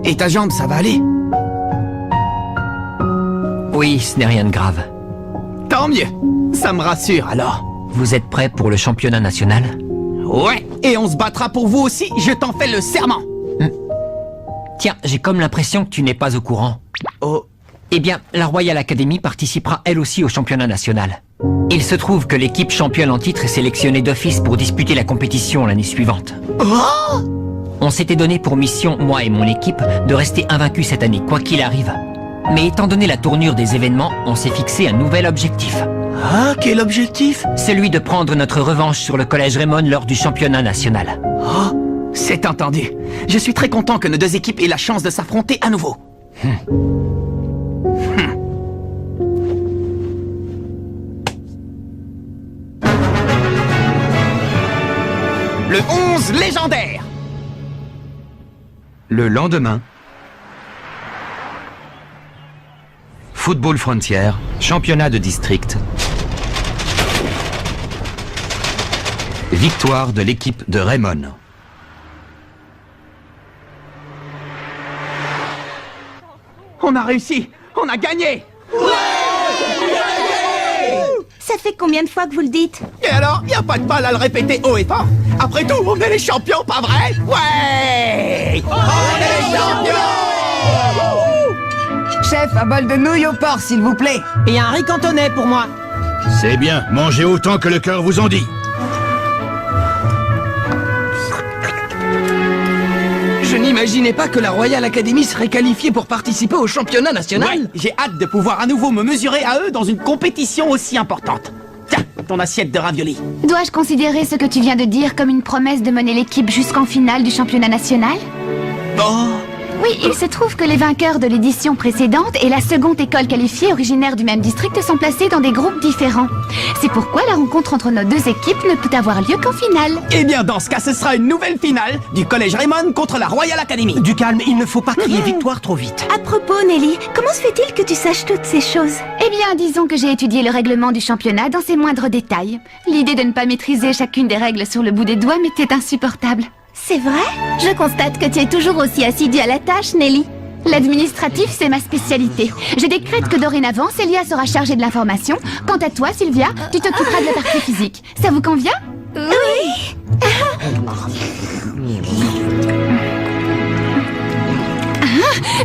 Et ta jambe, ça va aller? Oui, ce n'est rien de grave. Tant mieux. Ça me rassure alors. Vous êtes prêt pour le championnat national? Ouais, et on se battra pour vous aussi, je t'en fais le serment. Tiens, j'ai comme l'impression que tu n'es pas au courant. Oh. Eh bien, la Royal Academy participera elle aussi au championnat national. Il se trouve que l'équipe championne en titre est sélectionnée d'office pour disputer la compétition l'année suivante. Oh! On s'était donné pour mission, moi et mon équipe, de rester invaincus cette année, quoi qu'il arrive. Mais étant donné la tournure des événements, on s'est fixé un nouvel objectif. Ah, quel objectif? Celui de prendre notre revanche sur le collège Raymond lors du championnat national. Oh, c'est entendu. Je suis très content que nos deux équipes aient la chance de s'affronter à nouveau. Le 11 légendaire. Le lendemain, Football Frontier, championnat de district. Victoire de l'équipe de Raymond. On a réussi. On a gagné. Ça fait combien de fois que vous le dites? Et alors, y a pas de mal à le répéter haut et fort. Après tout, on est les champions, pas vrai? Ouais! On est les champions! Chef, un bol de nouilles au porc, s'il vous plaît. Et un riz cantonais pour moi. C'est bien, mangez autant que le cœur vous en dit. Je n'imaginais pas que la Royal Academy serait qualifiée pour participer au championnat national. Ouais, j'ai hâte de pouvoir à nouveau me mesurer à eux dans une compétition aussi importante. Tiens, ton assiette de raviolis. Dois-je considérer ce que tu viens de dire comme une promesse de mener l'équipe jusqu'en finale du championnat national? Oh! Oui, il se trouve que les vainqueurs de l'édition précédente et la seconde école qualifiée originaire du même district sont placés dans des groupes différents. C'est pourquoi la rencontre entre nos deux équipes ne peut avoir lieu qu'en finale. Eh bien, dans ce cas, ce sera une nouvelle finale du collège Raymond contre la Royal Academy. Du calme, il ne faut pas crier victoire trop vite. À propos, Nelly, comment se fait-il que tu saches toutes ces choses? Eh bien, disons que j'ai étudié le règlement du championnat dans ses moindres détails. L'idée de ne pas maîtriser chacune des règles sur le bout des doigts m'était insupportable. C'est vrai? Je constate que tu es toujours aussi assidue à la tâche, Nelly. L'administratif, c'est ma spécialité. Je décrète que dorénavant, Célia sera chargée de l'information. Quant à toi, Sylvia, tu t'occuperas de la partie physique. Ça vous convient? Oui.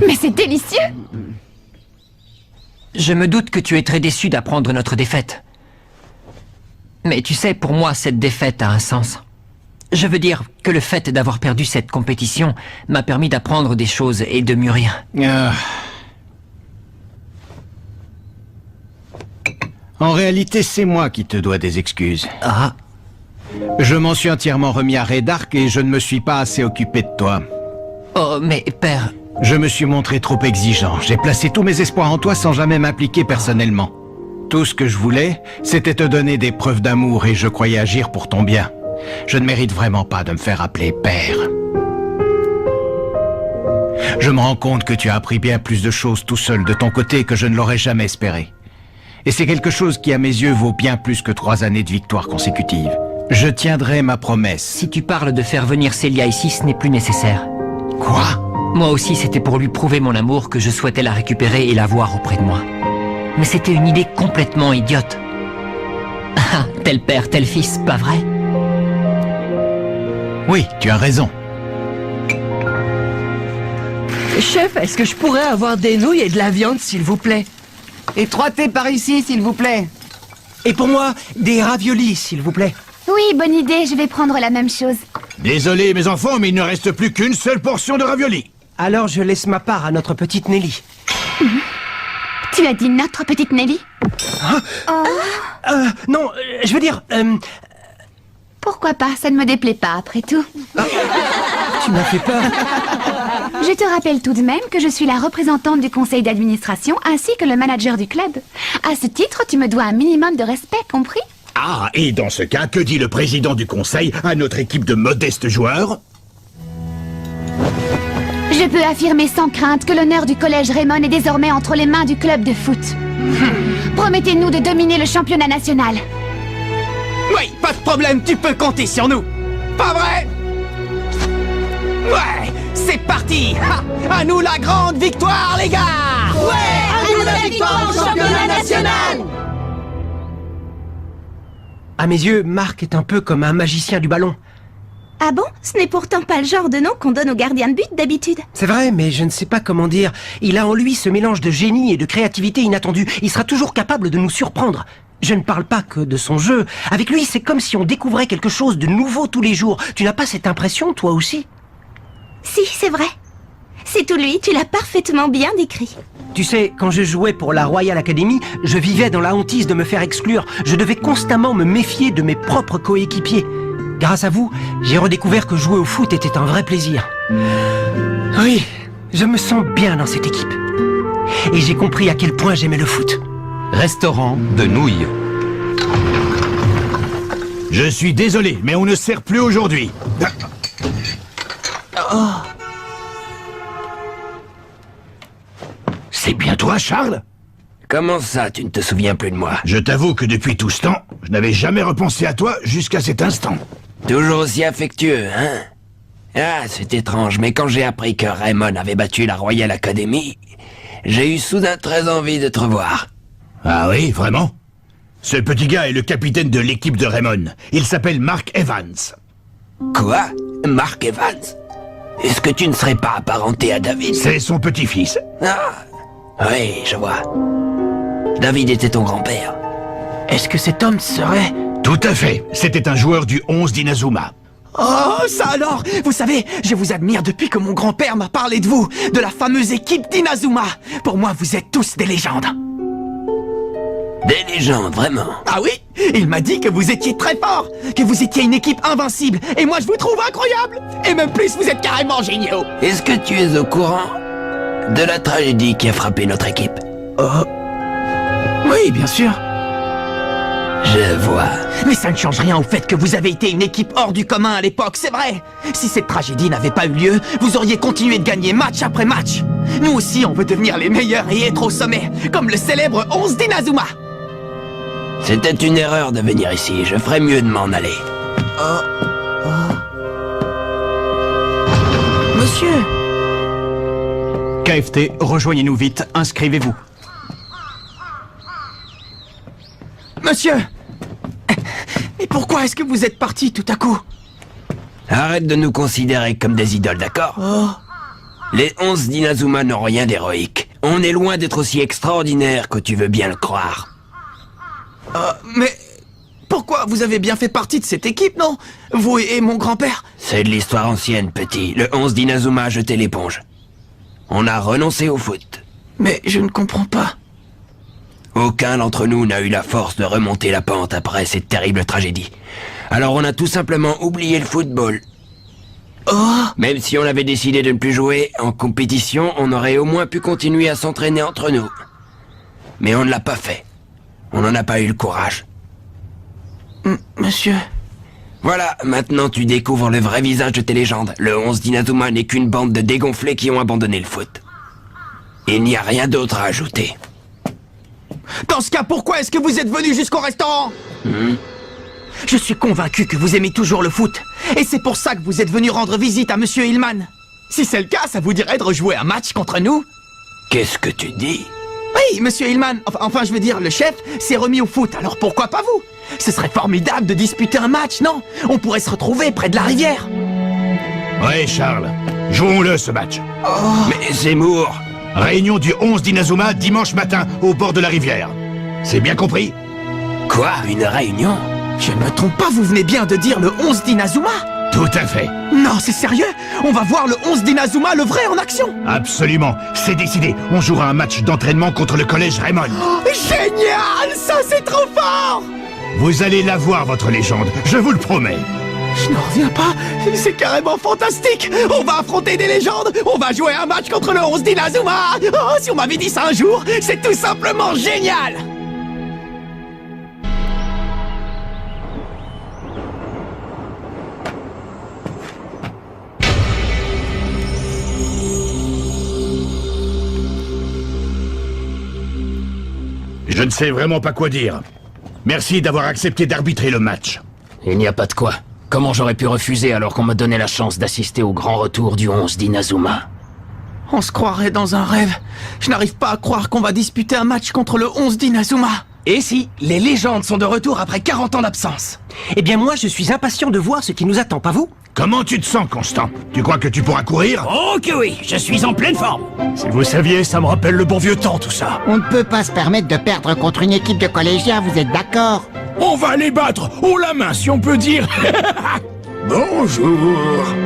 Mais c'est délicieux! Je me doute que tu es très déçu d'apprendre notre défaite. Mais tu sais, pour moi, cette défaite a un sens. Je veux dire que le fait d'avoir perdu cette compétition m'a permis d'apprendre des choses et de mûrir. En réalité, c'est moi qui te dois des excuses. Ah, Je m'en suis entièrement remis à Redark et je ne me suis pas assez occupé de toi. oh, mais père... Je me suis montré trop exigeant. J'ai placé tous mes espoirs en toi sans jamais m'impliquer personnellement. Tout ce que je voulais, c'était te donner des preuves d'amour et je croyais agir pour ton bien. Je ne mérite vraiment pas de me faire appeler père. Je me rends compte que tu as appris bien plus de choses tout seul de ton côté que je ne l'aurais jamais espéré. Et c'est quelque chose qui, à mes yeux, vaut bien plus que 3 années de victoire consécutive. Je tiendrai ma promesse. Si tu parles de faire venir Célia ici, ce n'est plus nécessaire. Quoi? Moi aussi, c'était pour lui prouver mon amour que je souhaitais la récupérer et la voir auprès de moi. Mais c'était une idée complètement idiote. Ah, tel père, tel fils, pas vrai? Oui, tu as raison. Chef, est-ce que je pourrais avoir des nouilles et de la viande, s'il vous plaît? Et 3 thés par ici, s'il vous plaît. Et pour moi, des raviolis, s'il vous plaît. Oui, bonne idée, je vais prendre la même chose. Désolé, mes enfants, mais il ne reste plus qu'une seule portion de raviolis. Alors je laisse ma part à notre petite Nelly. Tu as dit notre petite Nelly? Non, je veux dire... Pourquoi pas, ça ne me déplaît pas après tout. tu m'as fait peur. Je te rappelle tout de même que je suis la représentante du conseil d'administration ainsi que le manager du club. À ce titre, tu me dois un minimum de respect, compris? Ah, et dans ce cas, que dit le président du conseil à notre équipe de modestes joueurs? Je peux affirmer sans crainte que l'honneur du collège Raymond est désormais entre les mains du club de foot. Promettez-nous de dominer le championnat national. Oui, pas de problème, tu peux compter sur nous. Pas vrai? Ouais, c'est parti. À nous la grande victoire, les gars. À nous la victoire au championnat national. À mes yeux, Marc est un peu comme un magicien du ballon. Ah bon? Ce n'est pourtant pas le genre de nom qu'on donne aux gardiens de but d'habitude. C'est vrai, mais je ne sais pas comment dire. Il a en lui ce mélange de génie et de créativité inattendue. Il sera toujours capable de nous surprendre. Je ne parle pas que de son jeu. Avec lui, c'est comme si on découvrait quelque chose de nouveau tous les jours. Tu n'as pas cette impression, toi aussi? Si, c'est vrai. C'est tout lui, tu l'as parfaitement bien décrit. Tu sais, quand je jouais pour la Royal Academy, je vivais dans la hantise de me faire exclure. Je devais constamment me méfier de mes propres coéquipiers. Grâce à vous, j'ai redécouvert que jouer au foot était un vrai plaisir. Oui, je me sens bien dans cette équipe. Et j'ai compris à quel point j'aimais le foot. Restaurant de nouilles. Je suis désolé, mais on ne sert plus aujourd'hui. C'est bien toi, Charles? Comment ça, tu ne te souviens plus de moi? Je t'avoue que depuis tout ce temps, je n'avais jamais repensé à toi jusqu'à cet instant. Toujours aussi affectueux, hein? Ah, c'est étrange, mais quand j'ai appris que Raymond avait battu la Royal Academy, j'ai eu soudain très envie de te revoir. Ah oui, vraiment? Ce petit gars est le capitaine de l'équipe de Raymond. Il s'appelle Mark Evans. Quoi? Mark Evans? Est-ce que tu ne serais pas apparenté à David? C'est son petit-fils. Ah, oui, je vois. David était ton grand-père. Est-ce que cet homme serait... Tout à fait. C'était un joueur du 11 d'Inazuma. Oh, ça alors! Vous savez, je vous admire depuis que mon grand-père m'a parlé de vous, de la fameuse équipe d'Inazuma. Pour moi, vous êtes tous des légendes. Des légendes, vraiment? Ah oui? Il m'a dit que vous étiez très fort, que vous étiez une équipe invincible, et moi je vous trouve incroyable. Et même plus, vous êtes carrément géniaux. Est-ce que tu es au courant de la tragédie qui a frappé notre équipe? Oui, bien sûr. Je vois. Mais ça ne change rien au fait que vous avez été une équipe hors du commun à l'époque, c'est vrai. Si cette tragédie n'avait pas eu lieu, vous auriez continué de gagner match après match. Nous aussi, on veut devenir les meilleurs et être au sommet, comme le célèbre 11 d'Inazuma. C'était une erreur de venir ici, je ferais mieux de m'en aller. Monsieur. KFT, rejoignez-nous vite, inscrivez-vous. Monsieur. Mais pourquoi est-ce que vous êtes parti tout à coup? Arrête de nous considérer comme des idoles, d'accord? Les 11 d'Inazuma n'ont rien d'héroïque. On est loin d'être aussi extraordinaire que tu veux bien le croire. Mais... Pourquoi? Vous avez bien fait partie de cette équipe, non? Vous et mon grand-père? C'est de l'histoire ancienne, petit. Le 11 d'Inazuma a jeté l'éponge. On a renoncé au foot. Mais je ne comprends pas. Aucun d'entre nous n'a eu la force de remonter la pente après cette terrible tragédie. Alors on a tout simplement oublié le football. Même si on avait décidé de ne plus jouer en compétition, on aurait au moins pu continuer à s'entraîner entre nous. Mais on ne l'a pas fait. On n'en a pas eu le courage. Monsieur... Voilà, maintenant tu découvres le vrai visage de tes légendes. Le 11 d'Inazuma n'est qu'une bande de dégonflés qui ont abandonné le foot. Il n'y a rien d'autre à ajouter. Dans ce cas, pourquoi est-ce que vous êtes venu jusqu'au restaurant? Je suis convaincu que vous aimez toujours le foot. Et c'est pour ça que vous êtes venu rendre visite à Monsieur Hillman. Si c'est le cas, ça vous dirait de rejouer un match contre nous? Qu'est-ce que tu dis? Oui, Monsieur Hillman, enfin je veux dire, le chef s'est remis au foot, alors pourquoi pas vous? Ce serait formidable de disputer un match, non? On pourrait se retrouver près de la rivière. Ouais, Charles. Jouons-le, ce match. Mais Zemmour... Réunion du 11 d'Inazuma dimanche matin, au bord de la rivière. C'est bien compris? Quoi? Une réunion? Je ne me trompe pas, vous venez bien de dire le 11 d'Inazuma? Tout à fait. Non, c'est sérieux? On va voir le 11 d'Inazuma, le vrai, en action? Absolument. C'est décidé. On jouera un match d'entraînement contre le collège Raymond. Génial! Ça, c'est trop fort! Vous allez la voir, votre légende. Je vous le promets. Je n'en reviens pas, c'est carrément fantastique. On va affronter des légendes. On va jouer un match contre le 11 d'Inazuma. Oh, si on m'avait dit ça un jour, c'est tout simplement génial. Je ne sais vraiment pas quoi dire. Merci d'avoir accepté d'arbitrer le match. Il n'y a pas de quoi. Comment j'aurais pu refuser alors qu'on me donnait la chance d'assister au grand retour du 11 d'Inazuma? On se croirait dans un rêve. Je n'arrive pas à croire qu'on va disputer un match contre le 11 d'Inazuma. Et si, les légendes sont de retour après 40 ans d'absence. Eh bien moi, je suis impatient de voir ce qui nous attend, pas vous? Comment tu te sens, Constant? Tu crois que tu pourras courir? Oh que oui, je suis en pleine forme. Si vous saviez, ça me rappelle le bon vieux temps, tout ça. On ne peut pas se permettre de perdre contre une équipe de collégiens, vous êtes d'accord? On va les battre haut la main, si on peut dire. Bonjour.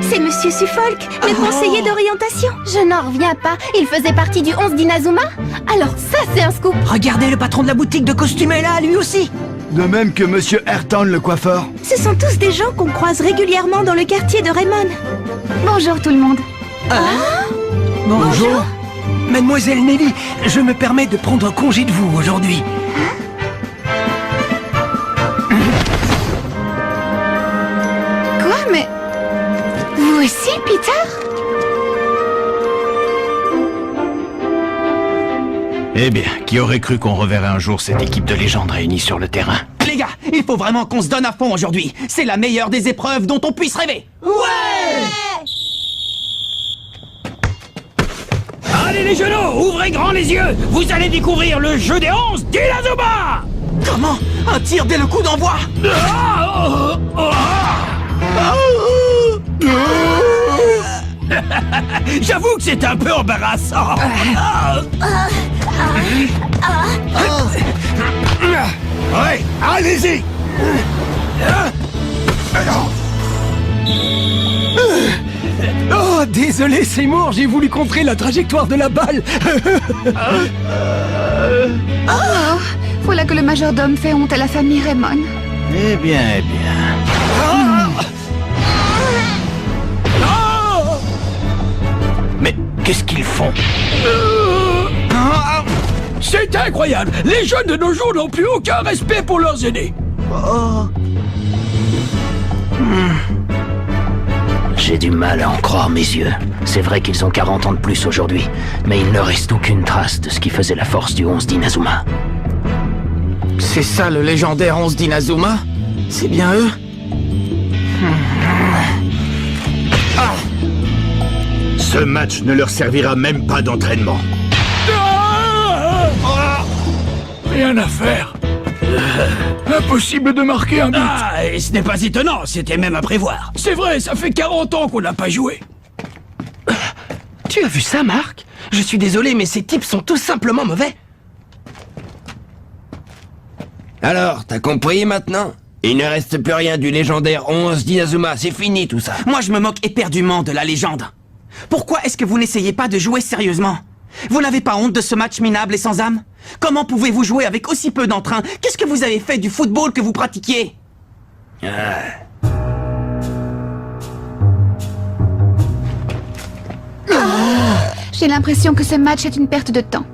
C'est Monsieur Suffolk, le conseiller d'orientation. Je n'en reviens pas. Il faisait partie du 11 d'Inazuma? Alors ça, c'est un scoop. Regardez, le patron de la boutique de costumes est là, lui aussi. De même que Monsieur Ayrton, le coiffeur. Ce sont tous des gens qu'on croise régulièrement dans le quartier de Raymond. Bonjour tout le monde. Bonjour. Mademoiselle Nelly, je me permets de prendre congé de vous aujourd'hui. Quoi, mais... Vous aussi, Peter? Eh bien, qui aurait cru qu'on reverrait un jour cette équipe de légendes réunie sur le terrain? Les gars, il faut vraiment qu'on se donne à fond aujourd'hui. C'est la meilleure des épreuves dont on puisse rêver. Allez les genoux, ouvrez grand les yeux. Vous allez découvrir le jeu des 11 d'Inazuma. Comment? Un tir dès le coup d'envoi? J'avoue que c'est un peu embarrassant. Ouais, allez-y. Oh, désolé Seymour, j'ai voulu contrer la trajectoire de la balle. Oh, voilà que le majordome fait honte à la famille Raymond. Eh bien, eh bien. Mais qu'est-ce qu'ils font? C'est incroyable. Les jeunes de nos jours n'ont plus aucun respect pour leurs aînés. J'ai du mal à en croire mes yeux. C'est vrai qu'ils ont 40 ans de plus aujourd'hui, mais il ne reste aucune trace de ce qui faisait la force du 11 d'Inazuma. C'est ça le légendaire 11 d'Inazuma? C'est bien eux? Ce match ne leur servira même pas d'entraînement. Rien à faire. Impossible de marquer un but. Ah, et ce n'est pas étonnant, c'était même à prévoir. C'est vrai, ça fait 40 ans qu'on n'a pas joué. Tu as vu ça, Marc? Je suis désolé, mais ces types sont tout simplement mauvais. Alors, t'as compris maintenant? Il ne reste plus rien du légendaire 11 d'Inazuma, c'est fini tout ça. Moi, je me moque éperdument de la légende. Pourquoi est-ce que vous n'essayez pas de jouer sérieusement? Vous n'avez pas honte de ce match minable et sans âme? Comment pouvez-vous jouer avec aussi peu d'entrain? Qu'est-ce que vous avez fait du football que vous pratiquiez? J'ai l'impression que ce match est une perte de temps.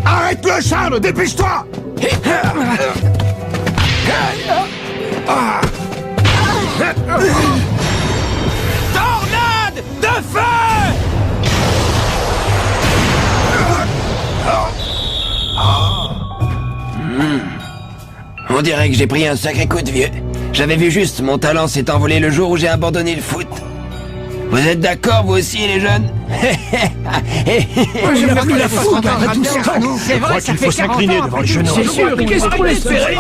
Arrête-le, Charles, dépêche-toi. Tornade de feu! On dirait que j'ai pris un sacré coup de vieux. J'avais vu juste mon talent s'est envolé le jour où j'ai abandonné le foot. Vous êtes d'accord, vous aussi, les jeunes? Je n'ai plus la faute après tout ce temps. C'est vrai, ça fait 40 ans devant le genou. C'est sûr, qu'est-ce qu'on espérait?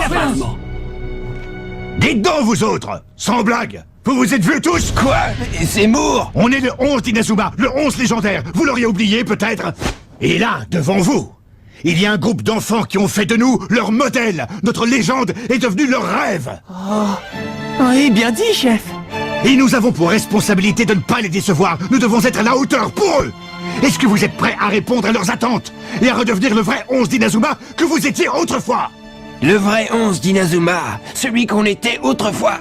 Dites donc, vous autres, sans blague, vous vous êtes vus tous? Quoi? C'est Moore! On est le 11 d'Inazuma, le 11 légendaire. Vous l'auriez oublié, peut-être? Et là, devant vous, il y a un groupe d'enfants qui ont fait de nous leur modèle. Notre légende est devenue leur rêve. Oui, bien dit, chef. Et nous avons pour responsabilité de ne pas les décevoir. Nous devons être à la hauteur pour eux. Est-ce que vous êtes prêts à répondre à leurs attentes et à redevenir le vrai 11 d'Inazuma que vous étiez autrefois? Le vrai 11 d'Inazuma, celui qu'on était autrefois.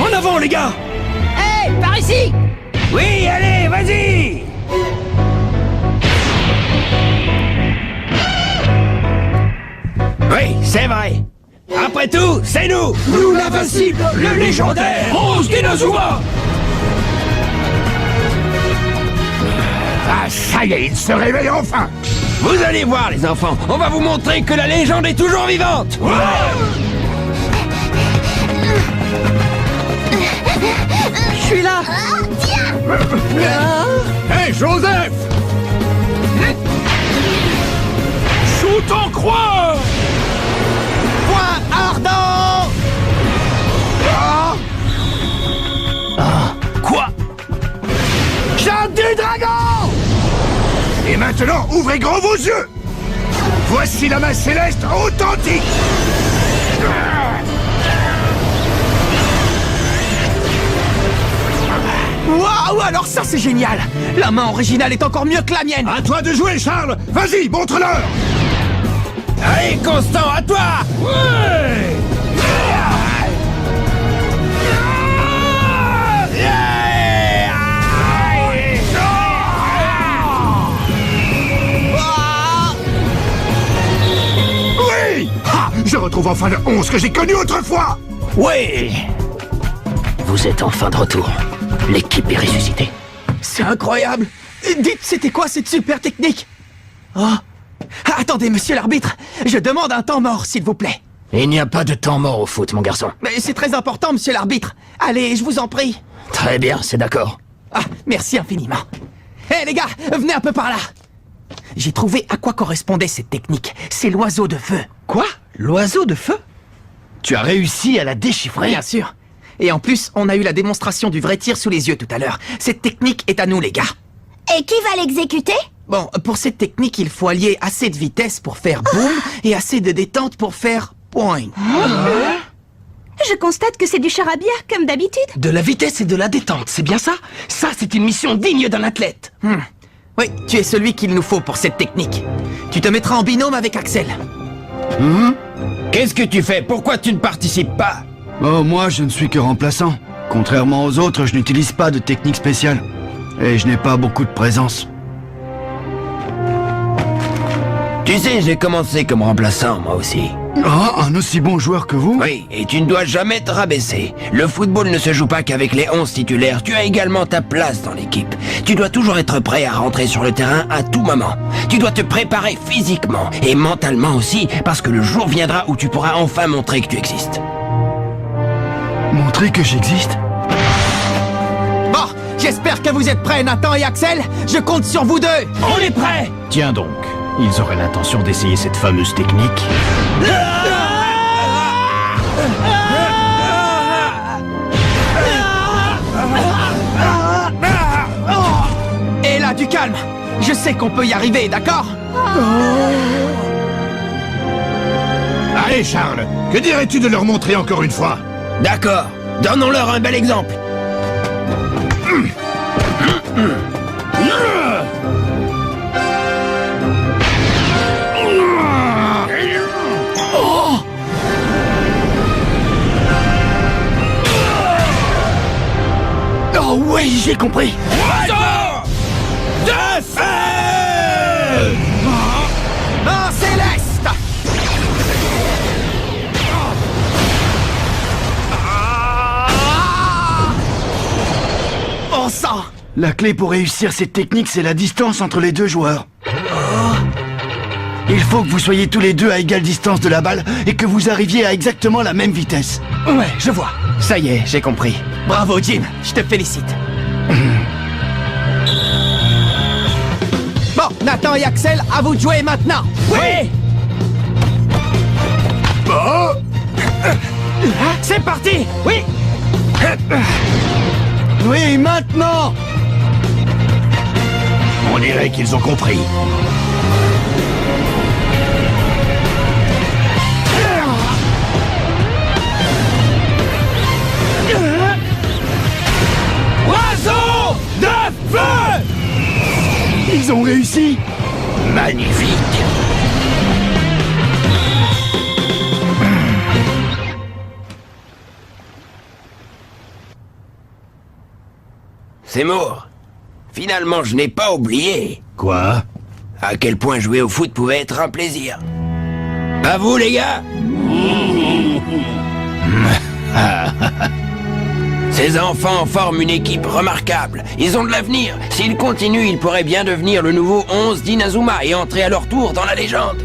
En avant, les gars! Hey, par ici! Oui, allez, vas-y! Oui, c'est vrai. Après tout, c'est nous. Nous l'invincible, le légendaire 11 d'Inazuma. Ah, ça y est, il se réveille enfin. Vous allez voir, les enfants. On va vous montrer que la légende est toujours vivante. Je suis là. Hé, Joseph! Shoot en croix. Point ardent. Quoi? Chante du dragon! Et maintenant, ouvrez grand vos yeux! Voici la main céleste authentique! Waouh, alors ça c'est génial. La main originale est encore mieux que la mienne. À toi de jouer, Charles! Vas-y, montre-leur! Allez, Constant, à toi. Ouais! Oui! Ah! Je retrouve enfin le 11 que j'ai connu autrefois! Oui. Vous êtes enfin de retour. L'équipe est ressuscitée. C'est incroyable. Dites, c'était quoi cette super technique? Oh. Attendez, monsieur l'arbitre. Je demande un temps mort, s'il vous plaît. Il n'y a pas de temps mort au foot, mon garçon. Mais c'est très important, monsieur l'arbitre. Allez, je vous en prie. Très bien, c'est d'accord. Ah, merci infiniment. Hé les gars, venez un peu par là. J'ai trouvé à quoi correspondait cette technique. C'est l'oiseau de feu. Quoi? L'oiseau de feu? Tu as réussi à la déchiffrer? Bien sûr. Et en plus, on a eu la démonstration du vrai tir sous les yeux tout à l'heure. Cette technique est à nous, les gars. Et qui va l'exécuter? Bon, pour cette technique, il faut allier assez de vitesse pour faire boum et assez de détente pour faire point. Je constate que c'est du charabia, comme d'habitude. De la vitesse et de la détente, c'est bien ça? Ça, c'est une mission digne d'un athlète. Oui, tu es celui qu'il nous faut pour cette technique. Tu te mettras en binôme avec Axel. Qu'est-ce que tu fais? Pourquoi tu ne participes pas? Oh, moi, je ne suis que remplaçant. Contrairement aux autres, je n'utilise pas de technique spéciale. Et je n'ai pas beaucoup de présence. Tu sais, j'ai commencé comme remplaçant, moi aussi. Ah, un aussi bon joueur que vous? Oui, et tu ne dois jamais te rabaisser. Le football ne se joue pas qu'avec les 11 titulaires, tu as également ta place dans l'équipe. Tu dois toujours être prêt à rentrer sur le terrain à tout moment. Tu dois te préparer physiquement et mentalement aussi, parce que le jour viendra où tu pourras enfin montrer que tu existes. Montrer que j'existe? Bon, j'espère que vous êtes prêts, Nathan et Axel. Je compte sur vous deux. On est prêts! Tiens donc, ils auraient l'intention d'essayer cette fameuse technique. Et là, du calme. Je sais qu'on peut y arriver, d'accord? Allez, Charles, que dirais-tu de leur montrer encore une fois? D'accord, donnons-leur un bel exemple. Oh oui, j'ai compris. Oiseau de feu! En céleste! On sent! La clé pour réussir cette technique, c'est la distance entre les deux joueurs. Il faut que vous soyez tous les deux à égale distance de la balle et que vous arriviez à exactement la même vitesse. Ouais, je vois. Ça y est, j'ai compris. Bravo, Jim. Je te félicite. Bon, Nathan et Axel, à vous de jouer maintenant. Oui! C'est parti. Oui. Oui, maintenant! On dirait qu'ils ont compris. Oiseau de feu! Ils ont réussi! Magnifique! Seymour, finalement je n'ai pas oublié Quoi? à quel point jouer au foot pouvait être un plaisir. À vous, les gars. Ces enfants forment une équipe remarquable. Ils ont de l'avenir. S'ils continuent, ils pourraient bien devenir le nouveau 11 d'Inazuma et entrer à leur tour dans la légende.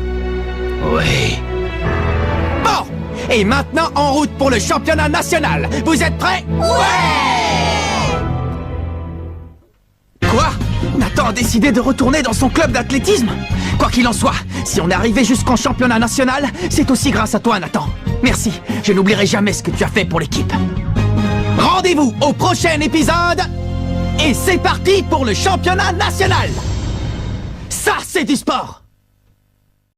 Oui. Bon, et maintenant en route pour le championnat national. Vous êtes prêts? Ouais! Quoi? Nathan a décidé de retourner dans son club d'athlétisme? Quoi qu'il en soit, si on est arrivé jusqu'en championnat national, c'est aussi grâce à toi, Nathan. Merci, je n'oublierai jamais ce que tu as fait pour l'équipe. Rendez-vous au prochain épisode. Et c'est parti pour le championnat national. Ça, c'est du sport.